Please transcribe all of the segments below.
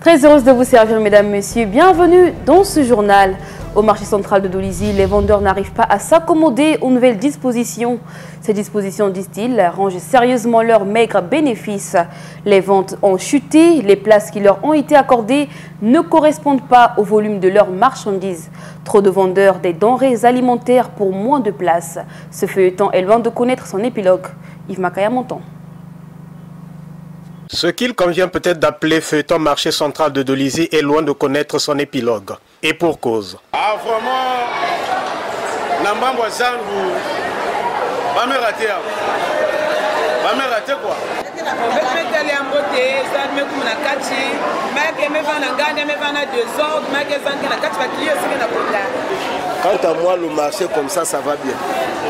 Très heureuse de vous servir, mesdames, messieurs. Bienvenue dans ce journal. Au marché central de Dolisie, les vendeurs n'arrivent pas à s'accommoder aux nouvelles dispositions. Ces dispositions, disent-ils, rangent sérieusement leurs maigres bénéfices. Les ventes ont chuté, les places qui leur ont été accordées ne correspondent pas au volume de leurs marchandises. Trop de vendeurs des denrées alimentaires pour moins de places. Ce feuilleton est loin de connaître son épilogue. Yves Makaya Monton. Ce qu'il convient peut-être d'appeler feuilleton marché central de Dolisie est loin de connaître son épilogue. Et pour cause. Ah vraiment, Nambambo Zangu, va me rater quoi. Quant à moi, le marché comme ça va bien.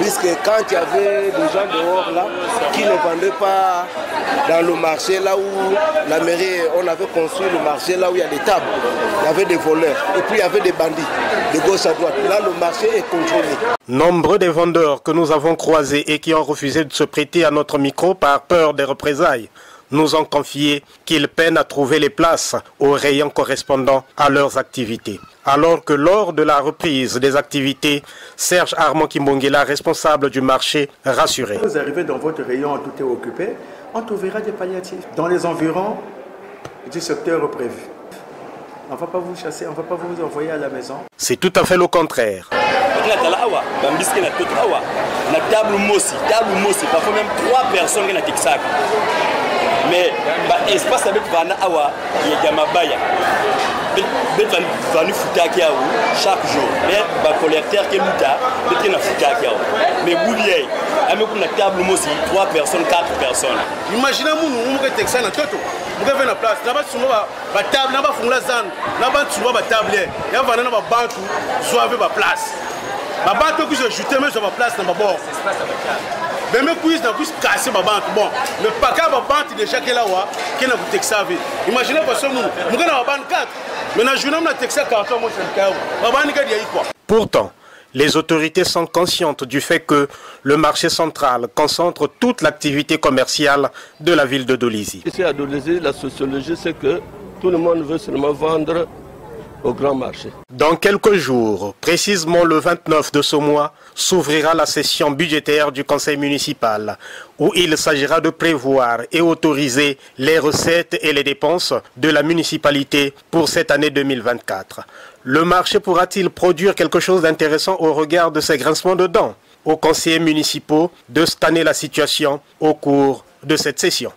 Puisque quand il y avait des gens dehors là, qui ne vendaient pas dans le marché, là où la mairie, on avait construit le marché, là où il y a des tables, il y avait des voleurs, et puis il y avait des bandits, de gauche à droite. Là, le marché est contrôlé. Nombreux des vendeurs que nous avons croisés et qui ont refusé de se prêter à notre micro par peur des représailles nous ont confié qu'ils peinent à trouver les places aux rayons correspondant à leurs activités. Alors que lors de la reprise des activités, Serge Armand Kimbongela, responsable du marché, rassurait. Vous arrivez dans votre rayon, tout est occupé, on trouvera des palliatifs. Dans les environs du secteur prévu. On ne va pas vous chasser, on ne va pas vous envoyer à la maison. C'est tout à fait le contraire. Parfois même 3 personnes qui n'ont pas. Mais l'espace avec Vana Awa, il y a Mabaya. Vanu Futaki chaque jour. Mais le collecteur qui est là, il y a Futaki. Mais vous voyez, avec une table aussi, 3 personnes, 4 personnes. Imaginez nous avons Texas na toto. Vous avez la place. Là-bas, sur la table, là-bas, on la zone. Là-bas, sur la table, il y a une banque, soit avec la place. La banque que j'ai jeté, mais sur la place, dans ma bord. Mais mes cuisses n'ont plus cassé ma banque. Bon, le paquet de banque déjà qui est là, qui est dans le Texas. Imaginez parce que nous avons la banque 4. Mais dans le journal, le Texas, quand on a Pourtant, les autorités sont conscientes du fait que le marché central concentre toute l'activité commerciale de la ville de Dolisie. Ici à Dolisie, la sociologie, c'est que tout le monde veut seulement vendre au grand marché. Dans quelques jours, précisément le 29 de ce mois, s'ouvrira la session budgétaire du conseil municipal où il s'agira de prévoir et autoriser les recettes et les dépenses de la municipalité pour cette année 2024. Le marché pourra-t-il produire quelque chose d'intéressant au regard de ces grincements de dents? Aux conseillers municipaux de scanner la situation au cours de cette session.